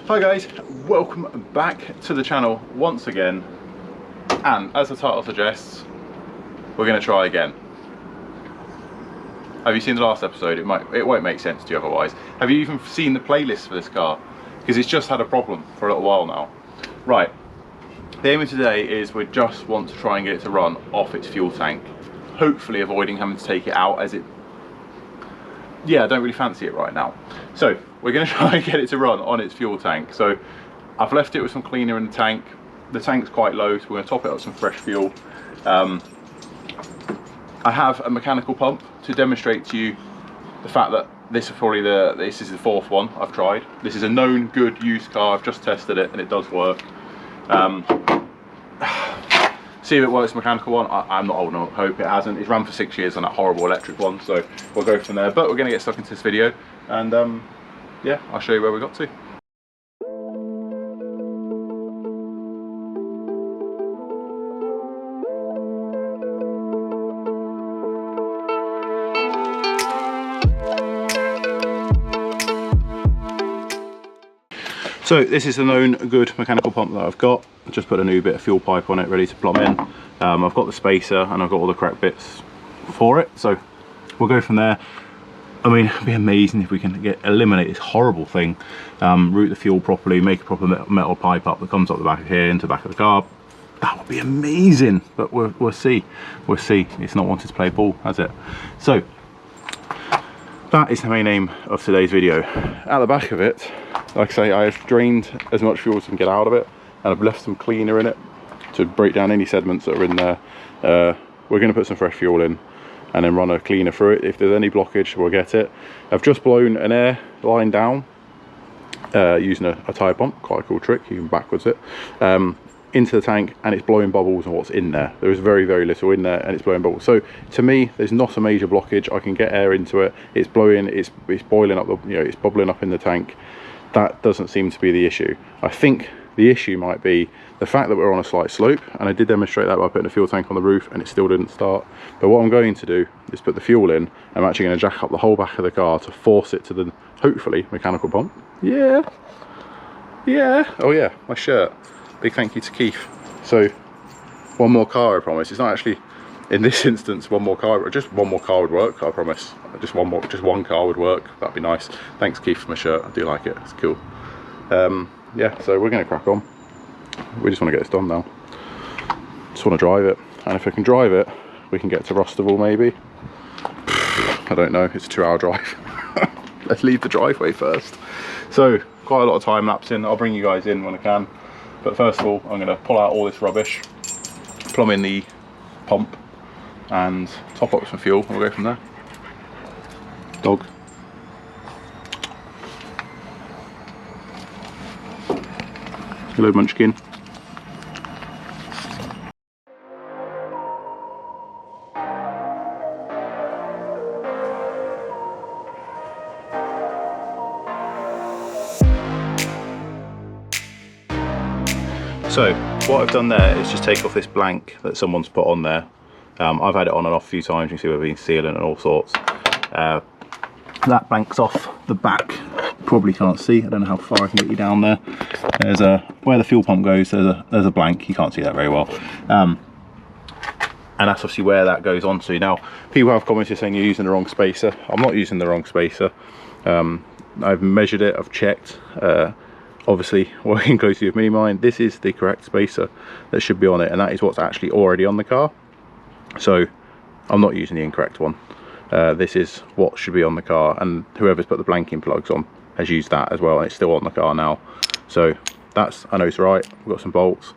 Hi guys, welcome back to the channel once again, and as the title suggests, we're going to try again. Have you seen the last episode? It won't make sense to you otherwise. Have you even seen the playlist for this car? Because it's just had a problem for a little while now. Right, the aim of today is we just want to try and get it to run off its fuel tank, hopefully avoiding having to take it out, as it, yeah, I don't really fancy it right now. So we're going to try and get it to run on its fuel tank. So I've left it with some cleaner in the tank. The tank's quite low, so we're going to top it up with some fresh fuel. I have a mechanical pump to demonstrate to you the fact that this is probably this is the fourth one I've tried. This is a known good used car. I've just tested it and it does work. See if it works, mechanical one. I'm not holding up hope it hasn't. It's run for 6 years on that horrible electric one, so we'll go from there. But we're going to get stuck into this video, and yeah, I'll show you where we got to. So this is the known good mechanical pump that I've got. I just put a new bit of fuel pipe on it, ready to plumb in. I've got the spacer and I've got all the correct bits for it, so we'll go from there. I mean, it'd be amazing if we can eliminate this horrible thing, route the fuel properly, make a proper metal pipe up that comes up the back of here into the back of the car. That would be amazing, but we'll see. We'll see. It's not wanted to play ball, has it? So that is the main aim of today's video. At the back of it, like I say, I have drained as much fuel as I can get out of it, and I've left some cleaner in it to break down any sediments that are in there. We're going to put some fresh fuel in and then run a cleaner through it. If there's any blockage, we'll get it. I've just blown an air line down using a tyre pump, quite a cool trick, you can backwards it, into the tank, and it's blowing bubbles on what's in there. There is very, very little in there and it's blowing bubbles. So to me, there's not a major blockage. I can get air into it. It's blowing, it's boiling up, it's bubbling up in the tank. That doesn't seem to be the issue. I think the issue might be the fact that we're on a slight slope, and I did demonstrate that by putting a fuel tank on the roof and it still didn't start. But what I'm going to do is put the fuel in. I'm actually going to jack up the whole back of the car to force it to the, hopefully, mechanical pump. Yeah, oh yeah, my shirt. Big thank you to Keith. So one more car, I promise. It's not actually, in this instance, one more car, just one more car would work, I promise. Just one car would work. That'd be nice. Thanks Keith for my shirt, I do like it, it's cool. Yeah, so we're going to crack on. We just want to get this done now. Just want to drive it, and if I can drive it, we can get to Rustival maybe. I don't know, it's a 2-hour drive. Let's leave the driveway first. So quite a lot of time lapsing. I'll bring you guys in when I can, but first of all I'm going to pull out all this rubbish, plumb in the pump and top up with some fuel, and we'll go from there. Dog. Hello Munchkin. So what I've done there is just take off this blank that someone's put on there. I've had it on and off a few times. You see we've been sealing and all sorts. That blank's off the back. Probably can't see. I don't know how far I can get you down there. There's where the fuel pump goes. There's a blank. You can't see that very well. And that's obviously where that goes onto. Now, people have commented saying you're using the wrong spacer. I'm not using the wrong spacer. I've measured it. I've checked. Obviously, working closely with Minimine, this is the correct spacer that should be on it, and that is what's actually already on the car. So I'm not using the incorrect one. This is what should be on the car, and whoever's put the blanking plugs on has used that as well, and it's still on the car now. So that's, I know it's right. We've got some bolts,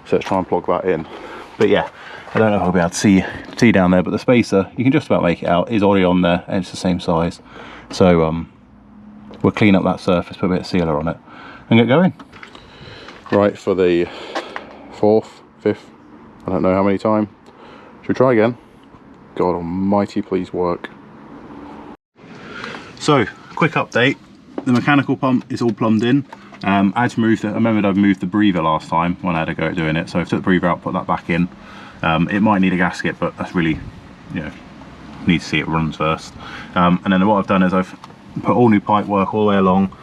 so let's try and plug that in. But yeah, I don't know if I'll be able to see down there, but the spacer, you can just about make it out, is already on there, and it's the same size. So we'll clean up that surface, put a bit of sealer on it, and get going. Right, for the 4th, 5th, I don't know how many time. Should we try again? God almighty, please work. So, quick update. The mechanical pump is all plumbed in. I remembered I'd moved the breather last time when I had a go at doing it, so I took the breather out, put that back in. It might need a gasket, but that's really, you know, need to see it runs first. And then what I've done is I've put all new pipe work all the way along,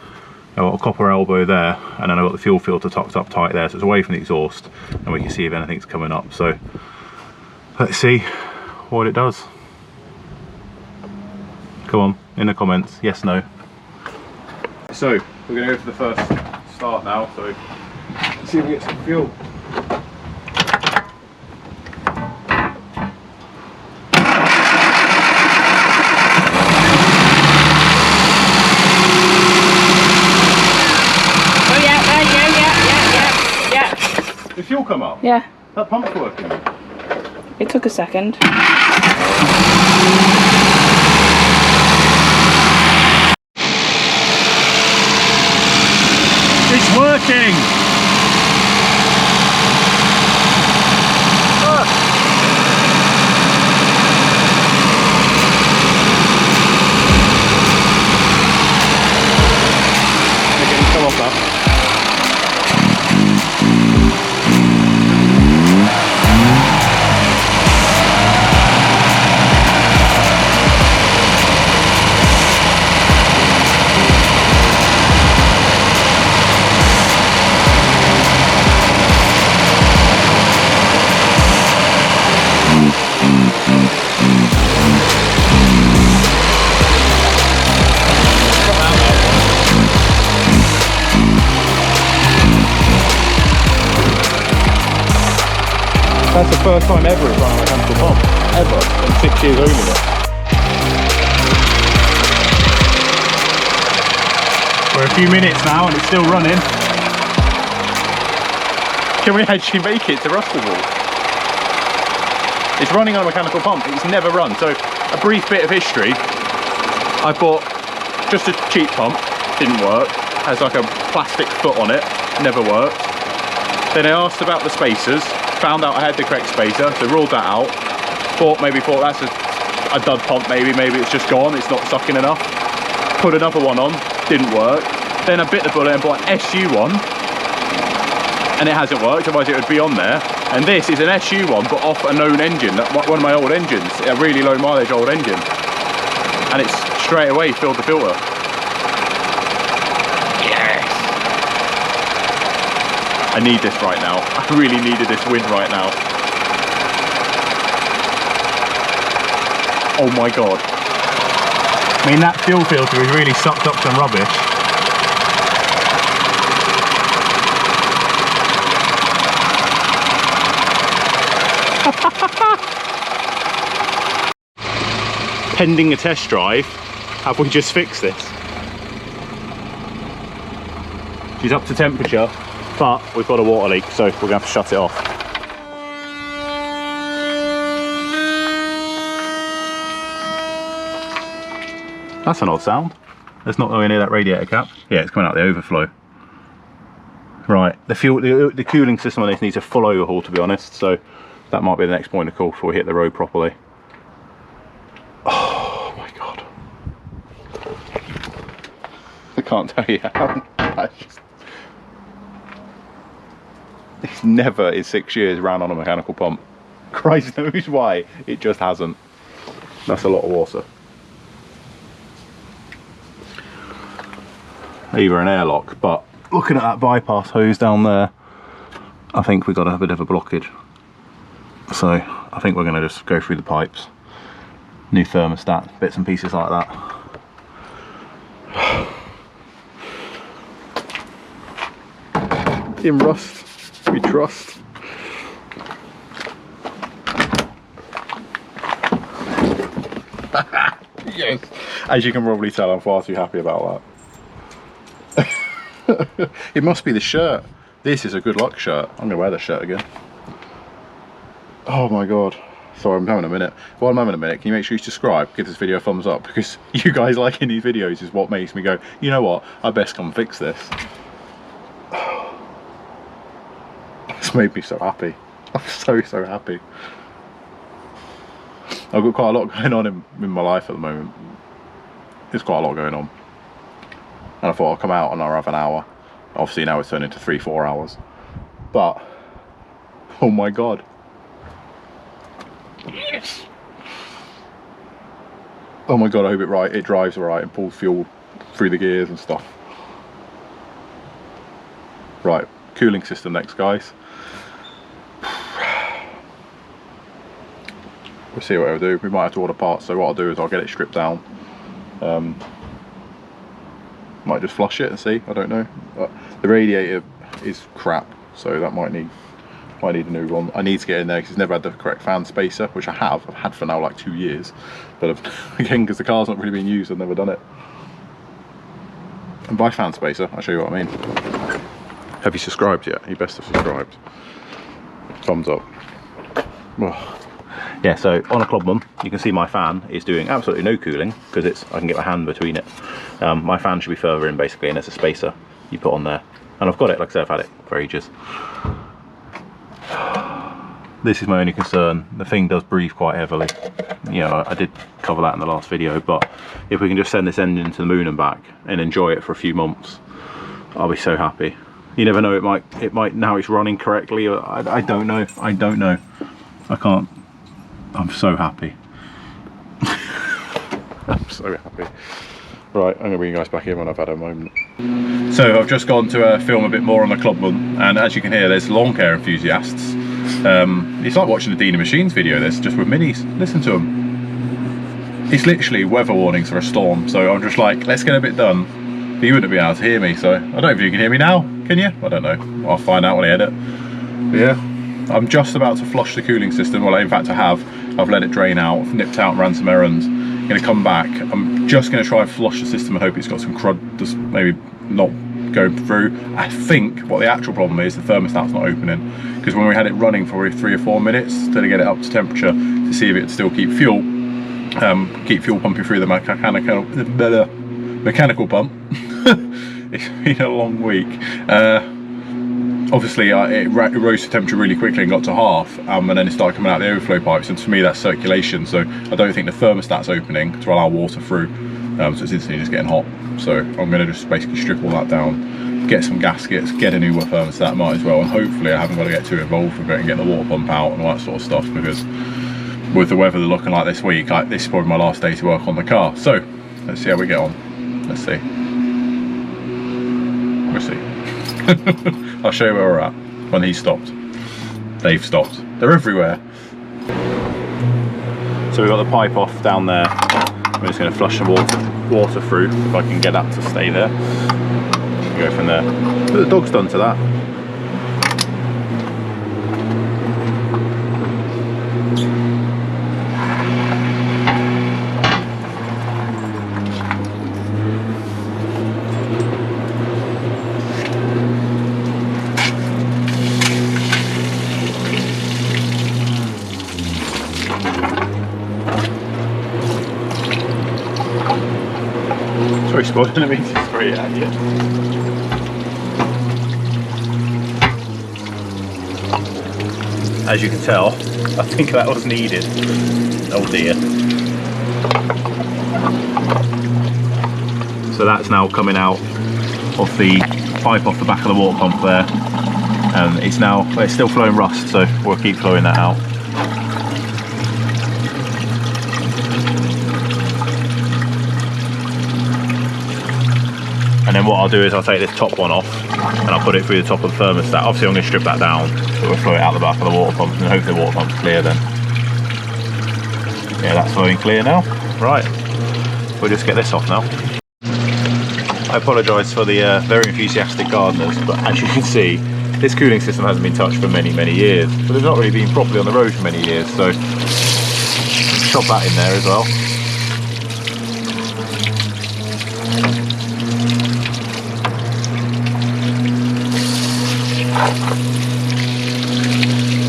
I've got a copper elbow there, and then I've got the fuel filter tucked up tight there, so it's away from the exhaust, and we can see if anything's coming up. So let's see what it does. Come on, in the comments, yes, no. So we're going to go for the first start now, so let's see if we get some fuel. Did fuel come up? Yeah. That pump's working. It took a second. It's working! Okay, come off that. That's the first time ever it's run on a mechanical pump, ever, in 6 years owning it. We're a few minutes now and it's still running. Can we actually make it to Rustival? It's running on a mechanical pump, it's never run. So a brief bit of history, I bought just a cheap pump, didn't work, has like a plastic foot on it, never worked. Then I asked about the spacers, found out I had the correct spacer, so ruled that out. Thought that's a dud pump, maybe it's just gone, it's not sucking enough. Put another one on, didn't work. Then I bit the bullet and bought an SU one, and it hasn't worked, otherwise it would be on there. And this is an SU one, but off a known engine, one of my old engines, a really low mileage old engine. And it's straight away filled the filter. I need this right now. I really needed this win right now. Oh my god. I mean, that fuel filter has really sucked up some rubbish. Pending a test drive, have we just fixed this? She's up to temperature. But we've got a water leak, so we're going to have to shut it off. That's an odd sound. It's not going near that radiator cap. Yeah, it's coming out the overflow. Right, the cooling system on this needs a full overhaul, to be honest, so that might be the next point of call before we hit the road properly. Oh my god. I can't tell you how. It's never in 6 years ran on a mechanical pump. Christ knows why, it just hasn't. That's a lot of water. Either an airlock, but looking at that bypass hose down there, I think we've got a bit of a blockage. So I think we're going to just go through the pipes. New thermostat, bits and pieces like that. In Rust we trust. Yes. As you can probably tell, I'm far too happy about that. It must be the shirt. This is a good luck shirt. I'm gonna wear this shirt again. Oh my god. Sorry, I'm having a minute. While I'm having a minute, can you make sure you subscribe, give this video a thumbs up, because you guys liking these videos is what makes me go, you know what, I best come fix this. It's made me so happy. I'm so happy. I've got quite a lot going on in my life at the moment. There's quite a lot going on. And I thought I'll come out and I'll have an hour. Obviously now it's turned into 3-4 hours. But, oh my god. Yes! Oh my god, I hope it drives right and pulls fuel through the gears and stuff. Right, cooling system next, guys. We'll see what we'll do. We might have to order parts, so what I'll do is I'll get it stripped down. Might just flush it and see, I don't know. But the radiator is crap, so that might need a new one. I need to get in there because it's never had the correct fan spacer, which I've had for now like 2 years. But again, because the car's not really being used, I've never done it. And by fan spacer, I'll show you what I mean. Have you subscribed yet? You best have subscribed. Thumbs up. Oh. Yeah, so on a Clubman, you can see my fan is doing absolutely no cooling because I can get my hand between it. My fan should be further in basically, and there's a spacer you put on there. And I've got it, like I said, I've had it for ages. This is my only concern. The thing does breathe quite heavily. You know, I did cover that in the last video, but if we can just send this engine to the moon and back and enjoy it for a few months, I'll be so happy. You never know, it might now it's running correctly. I don't know. I don't know. I can't. I'm so happy. I'm so happy. Right, I'm gonna bring you guys back in when I've had a moment. So I've just gone to film a bit more on the Clubman, and as you can hear, there's lawn care enthusiasts. It's like watching a Dina Machines video, this, just with minis. Listen to them. It's literally weather warnings for a storm, so I'm just like, let's get a bit done. But you wouldn't be able to hear me, so I don't know if you can hear me now, can you? I don't know, I'll find out when I edit. But yeah. I'm just about to flush the cooling system. Well, in fact I have. I've let it drain out, I've nipped out and ran some errands. I'm going to come back. I'm just going to try and flush the system and hope it's got some crud just maybe not going through. I think what the actual problem is, the thermostat's not opening. Because when we had it running for 3 or 4 minutes to get it up to temperature to see if it would still keep fuel pumping through the mechanical pump. It's been a long week. Obviously it rose to temperature really quickly and got to half, and then it started coming out the overflow pipes, and to me that's circulation, so I don't think the thermostat's opening to allow water through, so it's instantly just getting hot. So I'm going to just basically strip all that down, get some gaskets, get a new thermostat, might as well, and hopefully I haven't got to get too involved with it and get the water pump out and all that sort of stuff, because with the weather looking like this week, this is probably my last day to work on the car. So let's see how we get on. Let's see. We'll see. I'll show you where we're at when he stopped. They've stopped. They're everywhere. So we've got the pipe off down there. I'm just going to flush some water through if I can get that to stay there. Go from there. But the dog's done to that. Sorry, Spud, didn't mean to spray it at you. As you can tell, I think that was needed. Oh dear. So that's now coming out of the pipe off the back of the water pump there. And it's still flowing rust, so we'll keep flowing that out. And then what I'll do is I'll take this top one off and I'll put it through the top of the thermostat. Obviously I'm going to strip that down, but we'll flow it out the back of the water pump, and hopefully the water pump's clear then. Yeah, that's flowing clear now. Right, we'll just get this off now. I apologise for the very enthusiastic gardeners, but as you can see, this cooling system hasn't been touched for many years. But they've not really been properly on the road for many years, so chop that in there as well.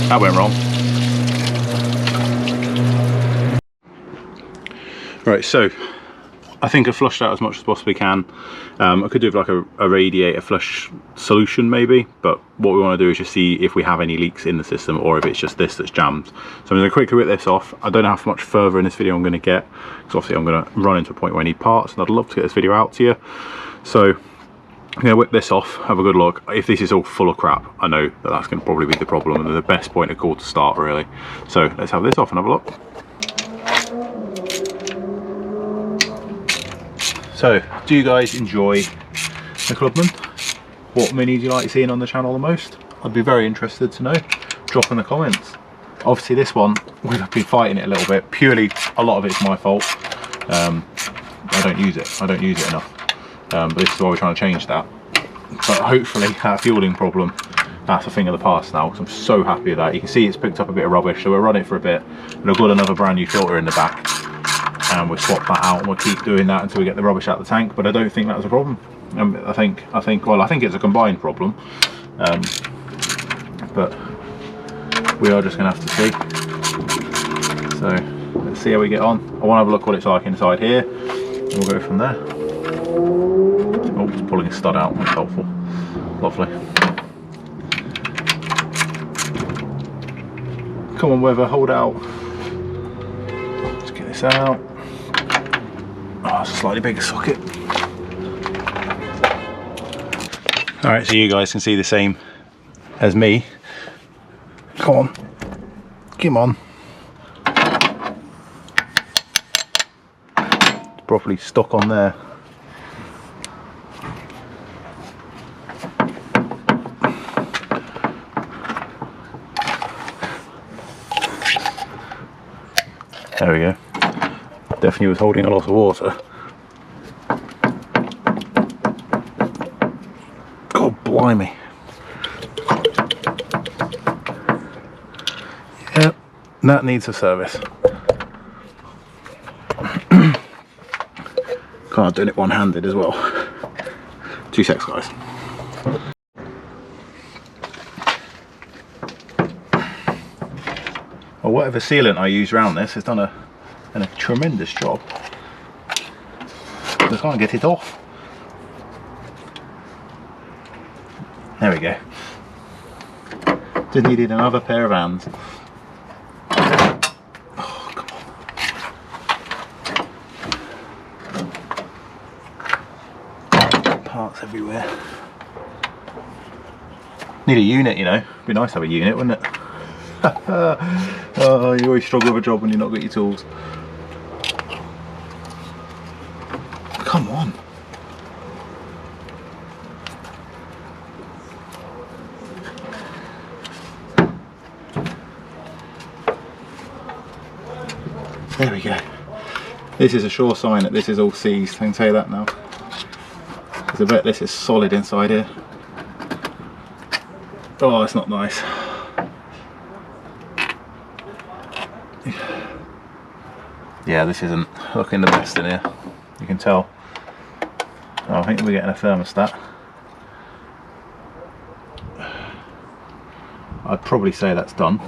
That went wrong. Right, so I think I've flushed out as much as possibly can. I could do like a radiator flush solution maybe, but what we want to do is just see if we have any leaks in the system or if it's just this that's jammed. So I'm going to quickly whip this off. I don't know how much further in this video I'm going to get, because obviously I'm going to run into a point where I need parts, and I'd love to get this video out to you. So I'm going to whip this off, have a good look. If this is all full of crap, I know that that's going to probably be the problem and the best point of call to start really. So let's have this off and have a look. So, do you guys enjoy the Clubman? what mini do you like seeing on the channel the most? I'd be very interested to know. Drop in the comments. Obviously this one, we've been fighting it a little bit. Purely, a lot of it's my fault. I don't use it enough. But this is why we're trying to change that. But hopefully that fueling problem, that's a thing of the past now, because I'm so happy with that. You can see it's picked up a bit of rubbish, so we'll run it for a bit, and I've got another brand new filter in the back, and we'll swap that out, and we'll keep doing that until we get the rubbish out of the tank. But I don't think that's a problem. I think it's a combined problem, but we are just going to have to see. So let's see how we get on. I want to have a look what it's like inside here, and we'll go from there. Oh, it's pulling a stud out, that's helpful. Lovely. Come on, Weather, hold out. Let's get this out. Oh, it's a slightly bigger socket. Alright, so you guys can see the same as me. Come on. Come on. It's properly stuck on there. There we go. Definitely was holding a lot of water. God blimey. Yep, that needs a service. Can't do it one-handed as well. 2 secs, guys. Well, whatever sealant I use around this has done a tremendous job. I can't get it off. There we go. Just needed another pair of hands. Oh, come on. Parts everywhere. Need a unit, you know. It'd be nice to have a unit, wouldn't it? Oh, you always struggle with a job when you've not got your tools. Come on. There we go. This is a sure sign that this is all seized, I can tell you that now. Because I bet this is solid inside here. Oh, it's not nice. Yeah, this isn't looking the best in here. You can tell. Oh, I think we're getting a thermostat. I'd probably say that's done.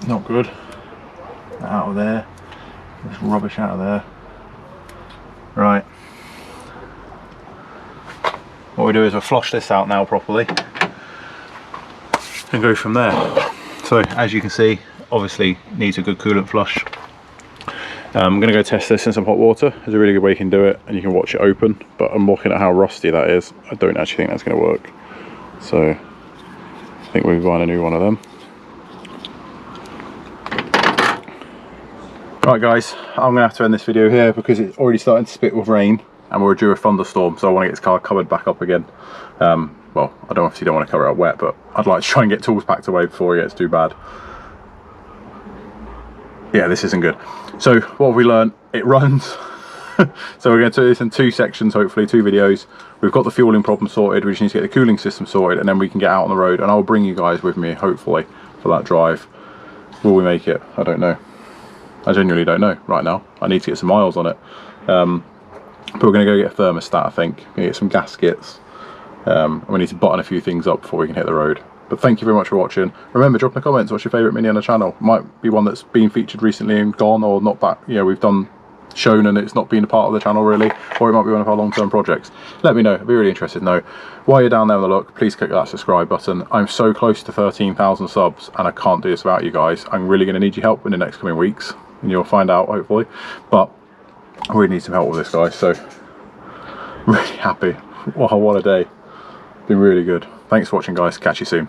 Not good. Out of there. There's rubbish out of there. Right. What we do is we'll flush this out now properly and go from there. So as you can see, obviously needs a good coolant flush. I'm going to go test this in some hot water. There's a really good way you can do it, and you can watch it open, but I'm looking at how rusty that is. I don't actually think that's going to work. So I think we're buying a new one of them. Right guys, I'm going to have to end this video here because it's already starting to spit with rain and we're due a thunderstorm, so I want to get this car covered back up again. Well, I obviously don't want to cover it up wet, but I'd like to try and get tools packed away before it gets too bad. Yeah, this isn't good. So what have we learned? It runs. So we're going to do this in 2 sections, hopefully 2 videos. We've got the fueling problem sorted, we just need to get the cooling system sorted, and then we can get out on the road, and I'll bring you guys with me, hopefully, for that drive. Will we make it? I don't know. I genuinely don't know right now. I need to get some miles on it. But we're going to go get a thermostat, I think. We're going to get some gaskets. And we need to button a few things up before we can hit the road. But thank you very much for watching. Remember, drop in the comments what's your favourite mini on the channel. Might be one that's been featured recently and gone, or not back. You know, we've shown and it's not been a part of the channel really, or it might be one of our long-term projects. Let me know. I'd be really interested to know. While you're down there on the look, please click that subscribe button. I'm so close to 13,000 subs and I can't do this without you guys. I'm really going to need your help in the next coming weeks, and you'll find out hopefully. But I really need some help with this, guys. So really happy. Wow, what a day. Been really good. Thanks for watching, guys. Catch you soon.